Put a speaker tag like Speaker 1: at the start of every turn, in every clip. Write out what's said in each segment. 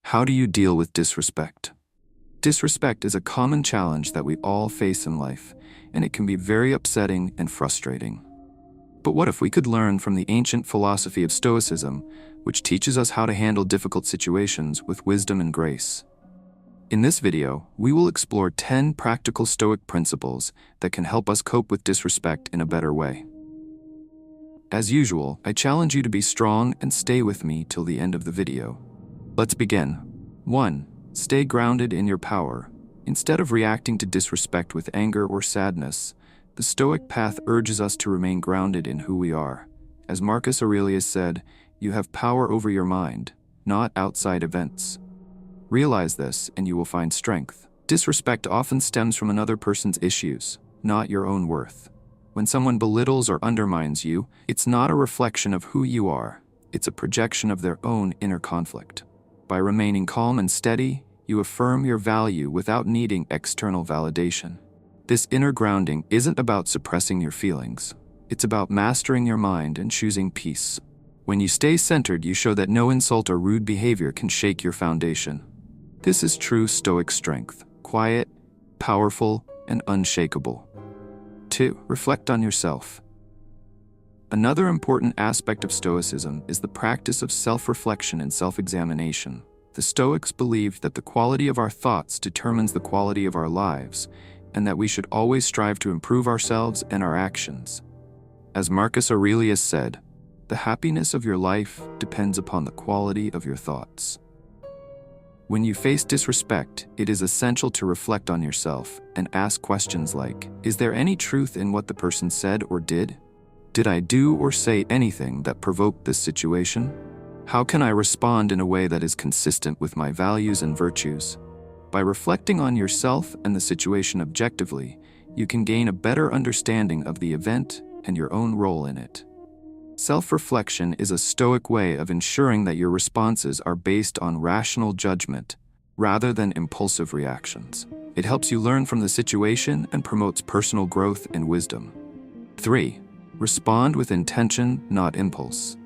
Speaker 1: How do you deal with disrespect? Disrespect is a common challenge that we all face in life, and it can be very upsetting and frustrating. But what if we could learn from the ancient philosophy of Stoicism, which teaches us how to handle difficult situations with wisdom and grace? In this video, we will explore 10 practical Stoic principles that can help us cope with disrespect in a better way. As usual, I challenge you to be strong and stay with me till the end of the video. Let's begin. 1. Stay grounded in your power. Instead of reacting to disrespect with anger or sadness, the Stoic path urges us to remain grounded in who we are. As Marcus Aurelius said, you have power over your mind, not outside events. Realize this, and you will find strength. Disrespect often stems from another person's issues, not your own worth. When someone belittles or undermines you, it's not a reflection of who you are. It's a projection of their own inner conflict. By remaining calm and steady, you affirm your value without needing external validation. This inner grounding isn't about suppressing your feelings. It's about mastering your mind and choosing peace. When you stay centered, you show that no insult or rude behavior can shake your foundation. This is true Stoic strength, quiet, powerful, and unshakable. 2. Reflect on yourself. Another important aspect of Stoicism is the practice of self-reflection and self-examination. The Stoics believed that the quality of our thoughts determines the quality of our lives, and that we should always strive to improve ourselves and our actions. As Marcus Aurelius said, the happiness of your life depends upon the quality of your thoughts. When you face disrespect, it is essential to reflect on yourself and ask questions like, is there any truth in what the person said or did? Did I do or say anything that provoked this situation? How can I respond in a way that is consistent with my values and virtues? By reflecting on yourself and the situation objectively, you can gain a better understanding of the event and your own role in it. Self-reflection is a Stoic way of ensuring that your responses are based on rational judgment rather than impulsive reactions. It helps you learn from the situation and promotes personal growth and wisdom. 3. Respond with intention, not impulse.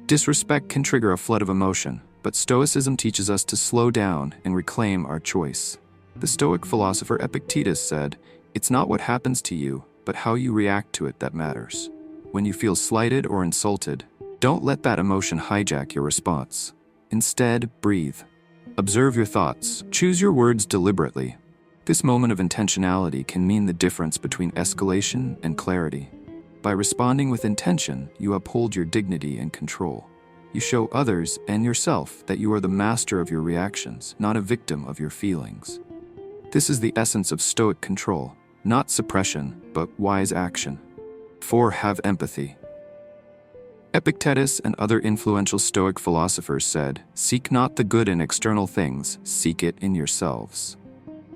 Speaker 1: Disrespect can trigger a flood of emotion, but Stoicism teaches us to slow down and reclaim our choice. The Stoic philosopher Epictetus said, "It's not what happens to you, but how you react to it that matters." When you feel slighted or insulted, don't let that emotion hijack your response. Instead, breathe. Observe your thoughts. Choose your words deliberately. This moment of intentionality can mean the difference between escalation and clarity. By responding with intention, you uphold your dignity and control. You show others and yourself that you are the master of your reactions, not a victim of your feelings. This is the essence of Stoic control, not suppression, but wise action. 4. Have empathy. Epictetus and other influential Stoic philosophers said, "Seek not the good in external things, seek it in yourselves."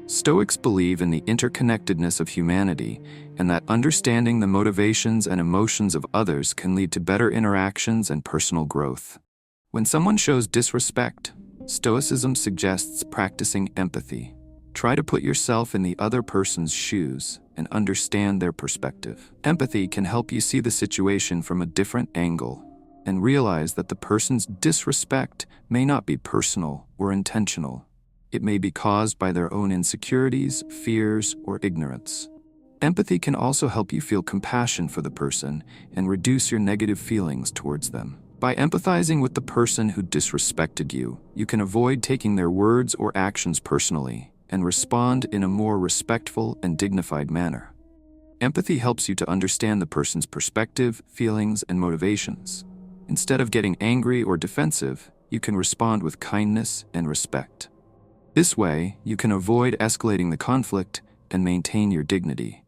Speaker 1: Stoics believe in the interconnectedness of humanity and that understanding the motivations and emotions of others can lead to better interactions and personal growth. When someone shows disrespect, Stoicism suggests practicing empathy. Try to put yourself in the other person's shoes and understand their perspective. Empathy can help you see the situation from a different angle and realize that the person's disrespect may not be personal or intentional. It may be caused by their own insecurities, fears, or ignorance. Empathy can also help you feel compassion for the person and reduce your negative feelings towards them. By empathizing with the person who disrespected you, you can avoid taking their words or actions personally and respond in a more respectful and dignified manner. Empathy helps you to understand the person's perspective, feelings, and motivations. Instead of getting angry or defensive, you can respond with kindness and respect. This way, you can avoid escalating the conflict and maintain your dignity.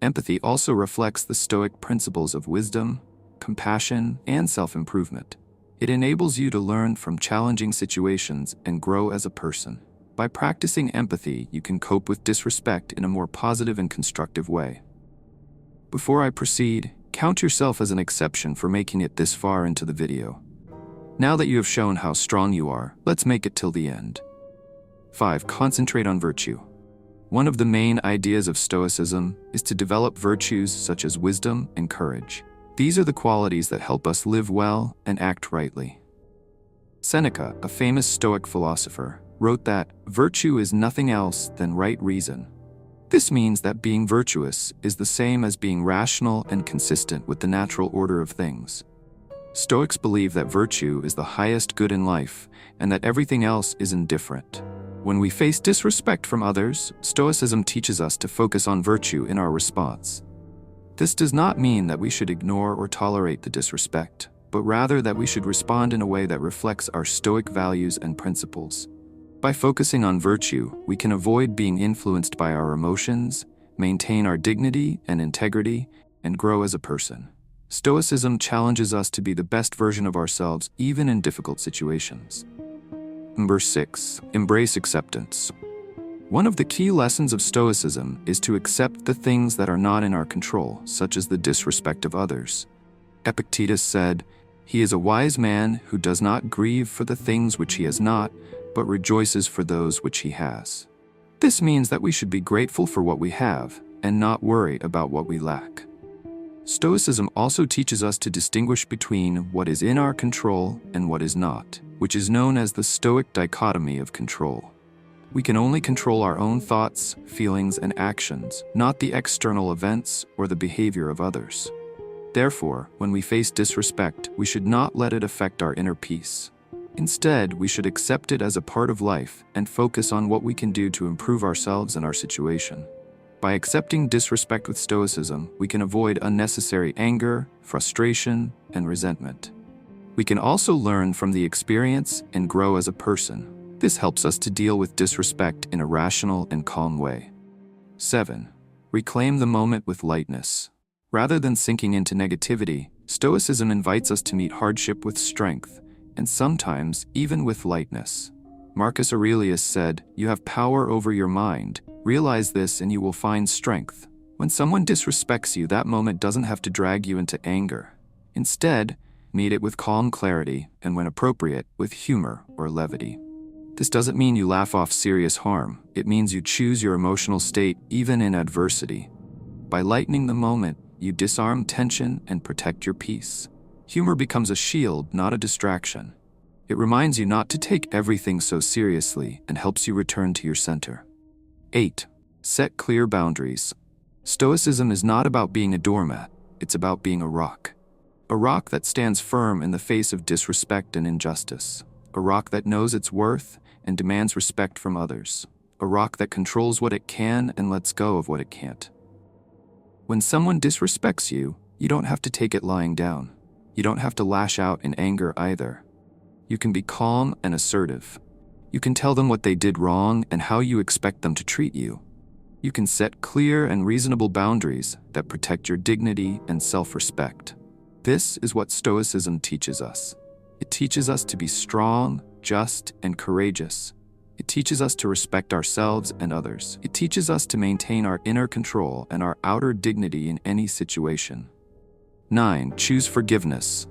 Speaker 1: Empathy also reflects the Stoic principles of wisdom, compassion, and self-improvement. It enables you to learn from challenging situations and grow as a person. By practicing empathy, you can cope with disrespect in a more positive and constructive way. Before I proceed, count yourself as an exception for making it this far into the video. Now that you have shown how strong you are, let's make it till the end. 5. Concentrate on virtue. One of the main ideas of Stoicism is to develop virtues such as wisdom and courage. These are the qualities that help us live well and act rightly. Seneca, a famous Stoic philosopher, wrote that virtue is nothing else than right reason. This means that being virtuous is the same as being rational and consistent with the natural order of things. Stoics believe that virtue is the highest good in life and that everything else is indifferent. When we face disrespect from others, Stoicism teaches us to focus on virtue in our response. This does not mean that we should ignore or tolerate the disrespect, but rather that we should respond in a way that reflects our Stoic values and principles. By focusing on virtue, we can avoid being influenced by our emotions, maintain our dignity and integrity, and grow as a person. Stoicism challenges us to be the best version of ourselves even in difficult situations. Number 6. Embrace acceptance. One of the key lessons of Stoicism is to accept the things that are not in our control, such as the disrespect of others. Epictetus said, "He is a wise man who does not grieve for the things which he has not, but rejoices for those which he has." This means that we should be grateful for what we have and not worry about what we lack. Stoicism also teaches us to distinguish between what is in our control and what is not, which is known as the Stoic dichotomy of control. We can only control our own thoughts, feelings, and actions, not the external events or the behavior of others. Therefore, when we face disrespect, we should not let it affect our inner peace. Instead, we should accept it as a part of life and focus on what we can do to improve ourselves and our situation. By accepting disrespect with Stoicism, we can avoid unnecessary anger, frustration, and resentment. We can also learn from the experience and grow as a person. This helps us to deal with disrespect in a rational and calm way. 7. Reclaim the moment with lightness. Rather than sinking into negativity, Stoicism invites us to meet hardship with strength, and sometimes even with lightness. Marcus Aurelius said, "You have power over your mind. Realize this and you will find strength." When someone disrespects you, that moment doesn't have to drag you into anger. Instead, meet it with calm clarity and, when appropriate, with humor or levity. This doesn't mean you laugh off serious harm. It means you choose your emotional state even in adversity. By lightening the moment, you disarm tension and protect your peace. Humor becomes a shield, not a distraction. It reminds you not to take everything so seriously and helps you return to your center. 8. Set clear boundaries. Stoicism is not about being a doormat, it's about being a rock. A rock that stands firm in the face of disrespect and injustice. A rock that knows its worth and demands respect from others. A rock that controls what it can and lets go of what it can't. When someone disrespects you, you don't have to take it lying down. You don't have to lash out in anger either. You can be calm and assertive. You can tell them what they did wrong and how you expect them to treat you. You can set clear and reasonable boundaries that protect your dignity and self-respect. This is what Stoicism teaches us. It teaches us to be strong, just, and courageous. It teaches us to respect ourselves and others. It teaches us to maintain our inner control and our outer dignity in any situation. 9. Choose forgiveness.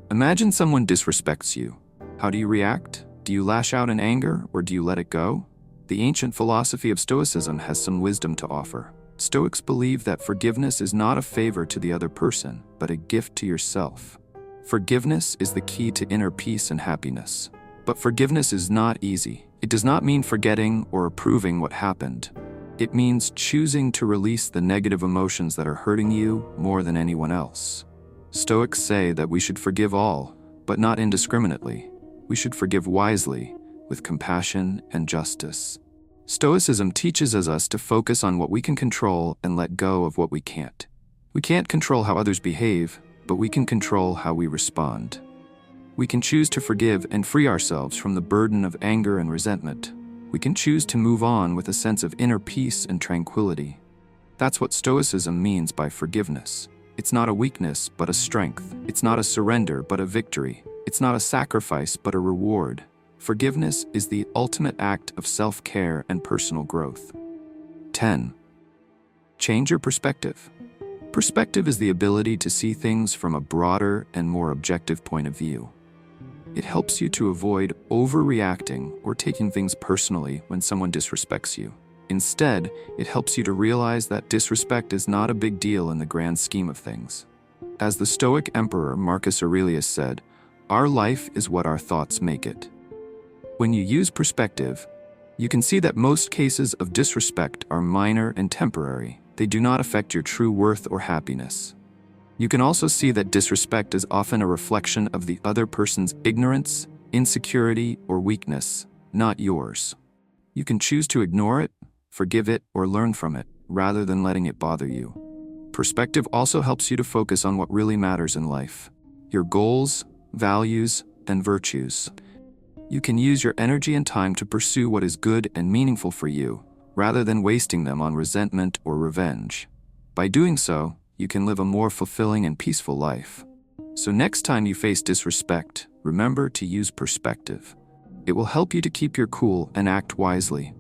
Speaker 1: Imagine someone disrespects you. How do you react? Do you lash out in anger or do you let it go? The ancient philosophy of Stoicism has some wisdom to offer. Stoics believe that forgiveness is not a favor to the other person, but a gift to yourself. Forgiveness is the key to inner peace and happiness. But forgiveness is not easy. It does not mean forgetting or approving what happened. It means choosing to release the negative emotions that are hurting you more than anyone else. Stoics say that we should forgive all, but not indiscriminately. We should forgive wisely, with compassion and justice. Stoicism teaches us to focus on what we can control and let go of what we can't. We can't control how others behave, but we can control how we respond. We can choose to forgive and free ourselves from the burden of anger and resentment. We can choose to move on with a sense of inner peace and tranquility. That's what Stoicism means by forgiveness. It's not a weakness, but a strength. It's not a surrender, but a victory. It's not a sacrifice, but a reward. Forgiveness is the ultimate act of self-care and personal growth. 10. Change your perspective. Perspective is the ability to see things from a broader and more objective point of view. It helps you to avoid overreacting or taking things personally when someone disrespects you. Instead, it helps you to realize that disrespect is not a big deal in the grand scheme of things. As the Stoic emperor Marcus Aurelius said, Our life is what our thoughts make it. When you use perspective, you can see that most cases of disrespect are minor and temporary. They do not affect your true worth or happiness. You can also see that disrespect is often a reflection of the other person's ignorance, insecurity, or weakness, not yours. You can choose to ignore it, forgive it, or learn from it, rather than letting it bother you. Perspective also helps you to focus on what really matters in life: your goals, values, and virtues. You can use your energy and time to pursue what is good and meaningful for you, rather than wasting them on resentment or revenge. By doing so, you can live a more fulfilling and peaceful life. So next time you face disrespect, remember to use perspective. It will help you to keep your cool and act wisely.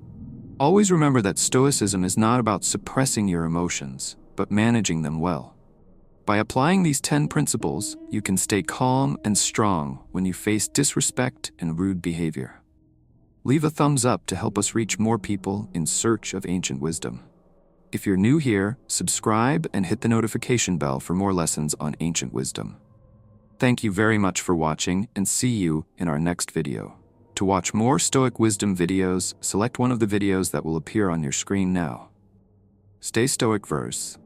Speaker 1: Always remember that Stoicism is not about suppressing your emotions, but managing them well. By applying these 10 principles, you can stay calm and strong when you face disrespect and rude behavior. Leave a thumbs up to help us reach more people in search of ancient wisdom. If you're new here, subscribe and hit the notification bell for more lessons on ancient wisdom. Thank you very much for watching, and see you in our next video. To watch more Stoic wisdom videos, select one of the videos that will appear on your screen now. Stay Stoic Verz.